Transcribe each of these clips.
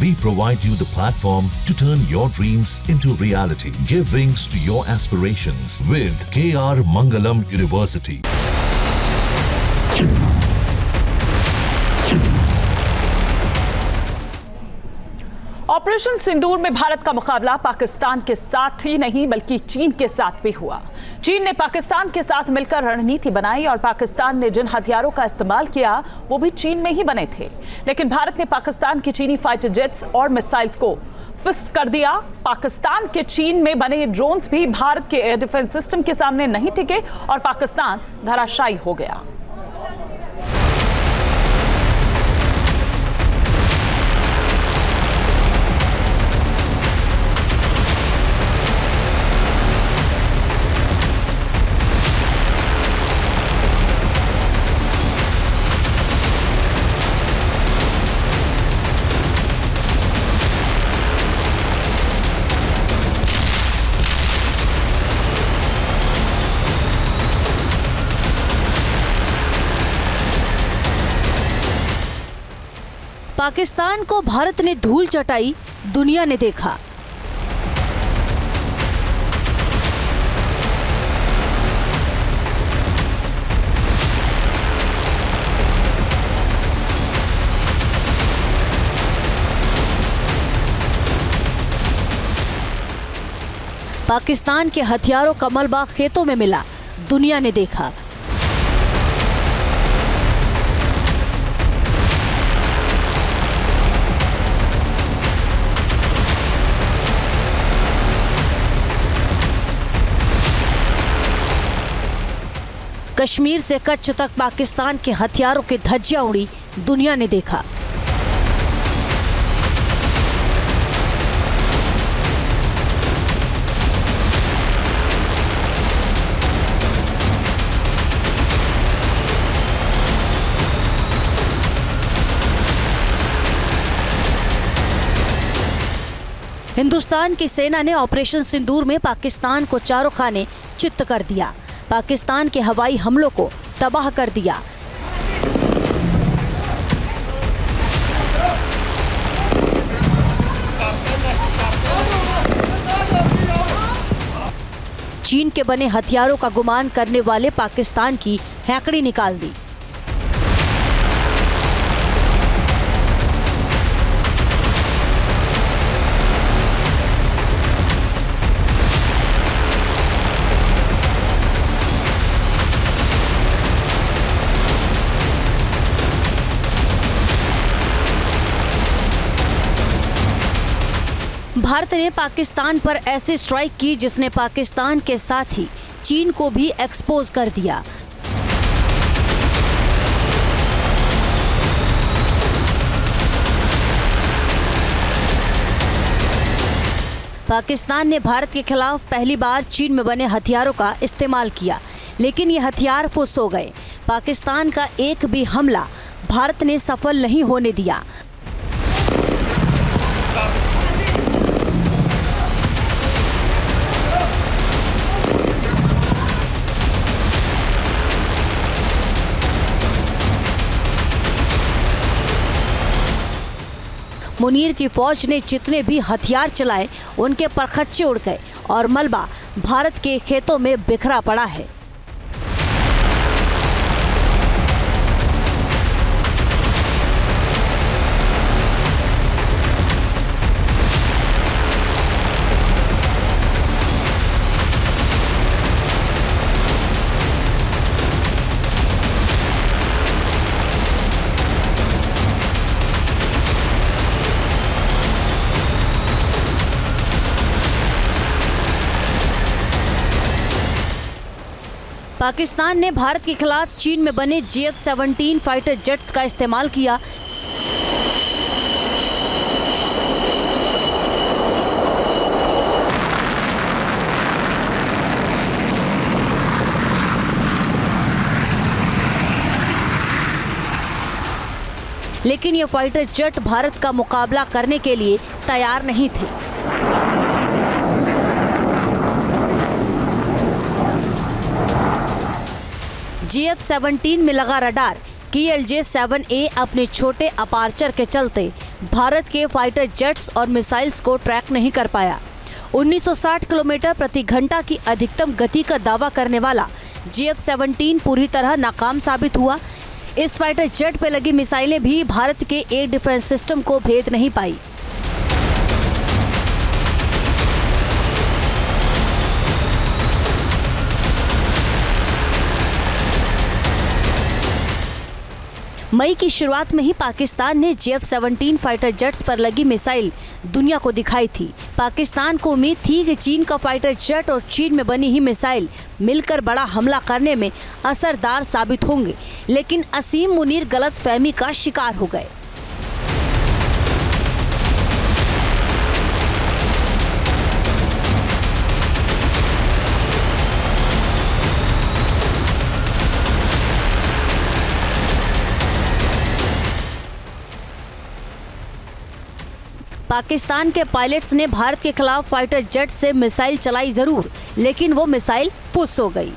We provide you the platform to turn your dreams into reality. Give wings to your aspirations with KR Mangalam University. Operation Sindoor में भारत का मुकाबला पाकिस्तान के साथ ही नहीं बल्कि चीन के साथ भी हुआ। चीन ने पाकिस्तान के साथ मिलकर रणनीति बनाई और पाकिस्तान ने जिन हथियारों का इस्तेमाल किया वो भी चीन में ही बने थे। लेकिन भारत ने पाकिस्तान की चीनी फाइटर जेट्स और मिसाइल्स को फिक्स कर दिया। पाकिस्तान के चीन में बने ड्रोन्स भी भारत के एयर डिफेंस सिस्टम के सामने नहीं टिके और पाकिस्तान धराशायी हो गया। पाकिस्तान को भारत ने धूल चटाई, दुनिया ने देखा। पाकिस्तान के हथियारों का मलबा खेतों में मिला, दुनिया ने देखा। कश्मीर से कच्छ तक पाकिस्तान के हथियारों की धज्जियां उड़ी, दुनिया ने देखा। हिंदुस्तान की सेना ने ऑपरेशन सिंदूर में पाकिस्तान को चारों खाने चित्त कर दिया। पाकिस्तान के हवाई हमलों को तबाह कर दिया। चीन के बने हथियारों का गुमान करने वाले पाकिस्तान की हैकड़ी निकाल दी। भारत ने पाकिस्तान पर ऐसी स्ट्राइक की जिसने पाकिस्तान के साथ ही चीन को भी एक्सपोज कर दिया। पाकिस्तान ने भारत के खिलाफ पहली बार चीन में बने हथियारों का इस्तेमाल किया, लेकिन ये हथियार फुस हो गए। पाकिस्तान का एक भी हमला भारत ने सफल नहीं होने दिया। मुनीर की फौज ने जितने भी हथियार चलाए उनके परखच्चे उड़ गए और मलबा भारत के खेतों में बिखरा पड़ा है। पाकिस्तान ने भारत के खिलाफ चीन में बने JF-17 फाइटर जेट्स का इस्तेमाल किया। लेकिन ये फाइटर जेट भारत का मुकाबला करने के लिए तैयार नहीं थे। JF-17 में लगा रडार KLJ-7A अपने छोटे अपार्चर के चलते भारत के फाइटर जेट्स और मिसाइल्स को ट्रैक नहीं कर पाया। 1960 किलोमीटर प्रति घंटा की अधिकतम गति का दावा करने वाला JF-17 पूरी तरह नाकाम साबित हुआ। इस फाइटर जेट पर लगी मिसाइलें भी भारत के एयर डिफेंस सिस्टम को भेद नहीं पाई। मई की शुरुआत में ही पाकिस्तान ने JF-17 फाइटर जेट्स पर लगी मिसाइल दुनिया को दिखाई थी। पाकिस्तान को उम्मीद थी कि चीन का फाइटर जेट और चीन में बनी ही मिसाइल मिलकर बड़ा हमला करने में असरदार साबित होंगे, लेकिन असीम मुनीर गलतफहमी का शिकार हो गए। पाकिस्तान के पायलट्स ने भारत के खिलाफ फाइटर जेट से मिसाइल चलाई जरूर, लेकिन वो मिसाइल फुस हो गई।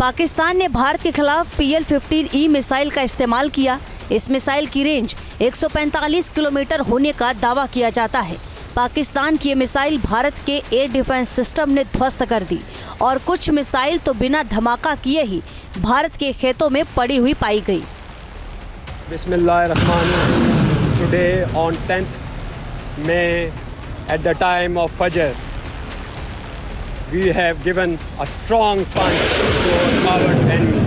पाकिस्तान ने भारत के खिलाफ PL-15E मिसाइल का इस्तेमाल किया। इस मिसाइल की रेंज 145 किलोमीटर होने का दावा किया जाता है। पाकिस्तान की ये मिसाइल भारत के एयर डिफेंस सिस्टम ने ध्वस्त कर दी और कुछ मिसाइल तो बिना धमाका किए ही भारत के खेतों में पड़ी हुई पाई गई। बिस्मिल्लाहिर्रहमानिर्रहीम। Today on 10th May at the time of Fajr we have given a strong punch to our enemy.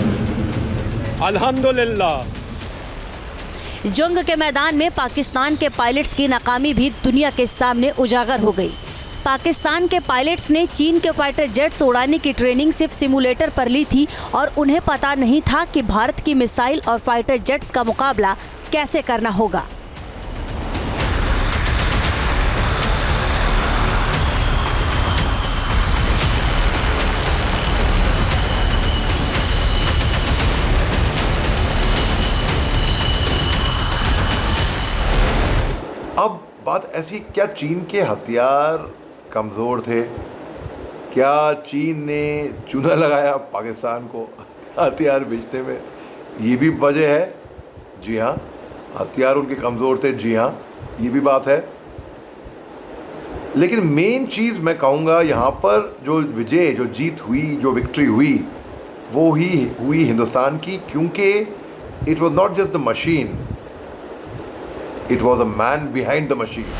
Alhamdulillah. जंग के मैदान में पाकिस्तान के पायलट्स की नाकामी भी दुनिया के सामने उजागर हो गई। पाकिस्तान के पायलट्स ने चीन के फाइटर जेट्स उड़ाने की ट्रेनिंग सिर्फ सिमुलेटर पर ली थी और उन्हें पता नहीं था कि भारत की मिसाइल और फाइटर जेट्स का मुकाबला कैसे करना होगा। अब बात ऐसी, क्या चीन के हथियार कमज़ोर थे? क्या चीन ने चूना लगाया पाकिस्तान को हथियार बेचने में? ये भी वजह है। जी हाँ, हथियार उनके कमज़ोर थे। जी हाँ, ये भी बात है। लेकिन मेन चीज़ मैं कहूँगा यहाँ पर जो विजय, जो जीत हुई, जो विक्ट्री हुई, वो ही हुई हिंदुस्तान की, क्योंकि it was not just the machine, it was a man behind the machine.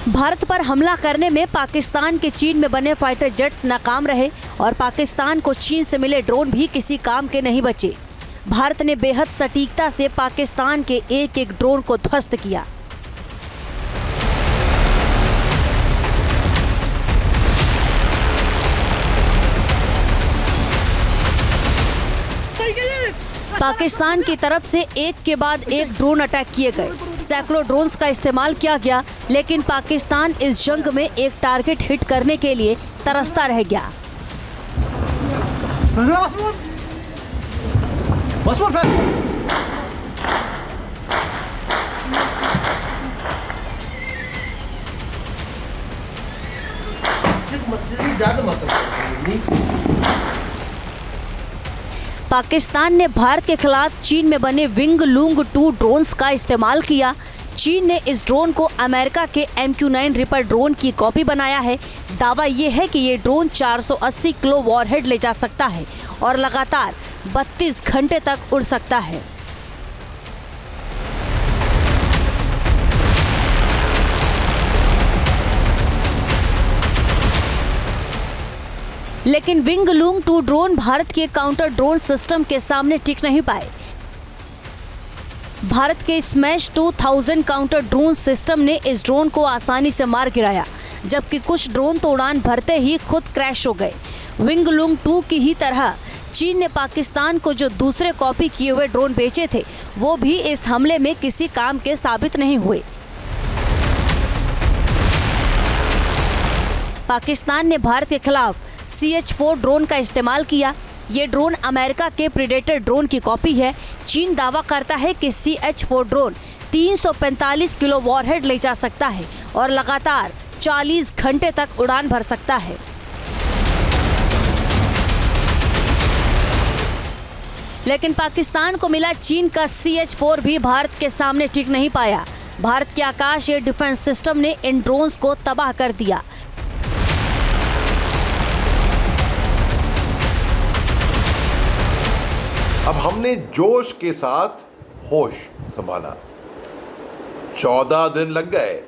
Bharat पर हमला करने में पाकिस्तान के चीन में बने फाइटर जेट्स नाकाम रहे और पाकिस्तान को चीन से मिले ड्रोन भी किसी काम के नहीं बचे। भारत ने बेहद सटीकता से पाकिस्तान के एक एक ड्रोन को ध्वस्त किया। पाकिस्तान की तरफ से एक के बाद एक ड्रोन अटैक किए गए। सैकड़ों ड्रोन्स का इस्तेमाल किया गया, लेकिन पाकिस्तान इस जंग में एक टारगेट हिट करने के लिए तरसता रह गया। पाकिस्तान ने भारत के खिलाफ चीन में बने विंग लूंग 2 ड्रोन्स का इस्तेमाल किया। चीन ने इस ड्रोन को अमेरिका के MQ-9 रिपर ड्रोन की कॉपी बनाया है। दावा ये है कि ये ड्रोन 480 किलो वॉरहेड ले जा सकता है और लगातार 32 घंटे तक उड़ सकता है। लेकिन विंग लूंग 2 ड्रोन भारत के काउंटर ड्रोन सिस्टम के सामने टिक नहीं पाए। भारत के स्मैश 2000 काउंटर ड्रोन सिस्टम ने इस ड्रोन को आसानी से मार गिराया, जबकि कुछ ड्रोन तो उड़ान भरते ही खुद क्रैश हो गए। विंग लूंग 2 की ही तरह चीन ने पाकिस्तान को जो दूसरे कॉपी किए हुए ड्रोन बेचे थे वो भी इस हमले में किसी काम के साबित नहीं हुए। पाकिस्तान ने भारत के खिलाफ CH-4 ड्रोन का इस्तेमाल किया। ये ड्रोन अमेरिका के प्रेडेटर ड्रोन की कॉपी है। चीन दावा करता है कि CH-4 ड्रोन 345 किलो वॉरहेड ले जा सकता है और लगातार 40 घंटे तक उड़ान भर सकता है। लेकिन पाकिस्तान को मिला चीन का CH-4 भी भारत के सामने टिक नहीं पाया। भारत के आकाश एयर डिफेंस सिस्टम ने इन ड्रोन्स को तबाह कर दिया। अब हमने जोश के साथ होश संभाला। 14 दिन लग गए।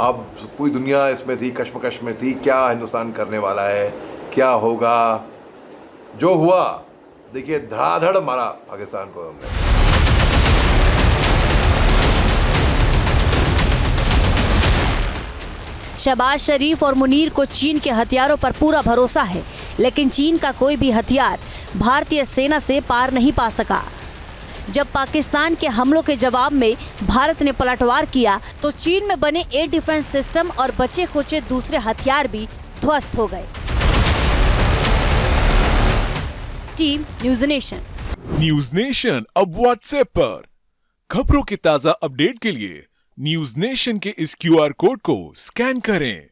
अब पूरी दुनिया इसमें थी, कश्मकश में थी, क्या हिंदुस्तान करने वाला है, क्या होगा। जो हुआ देखिए, धड़ाधड़ मारा पाकिस्तान को हमने। शहबाज शरीफ और मुनीर को चीन के हथियारों पर पूरा भरोसा है, लेकिन चीन का कोई भी हथियार भारतीय सेना से पार नहीं पा सका। जब पाकिस्तान के हमलों के जवाब में भारत ने पलटवार किया तो चीन में बने एयर डिफेंस सिस्टम और बचे खुचे दूसरे हथियार भी ध्वस्त हो गए। Team news nation. News nation अब व्हाट्सएप पर खबरों के ताजा अपडेट के लिए न्यूज़ नेशन के इस QR कोड को स्कैन करें।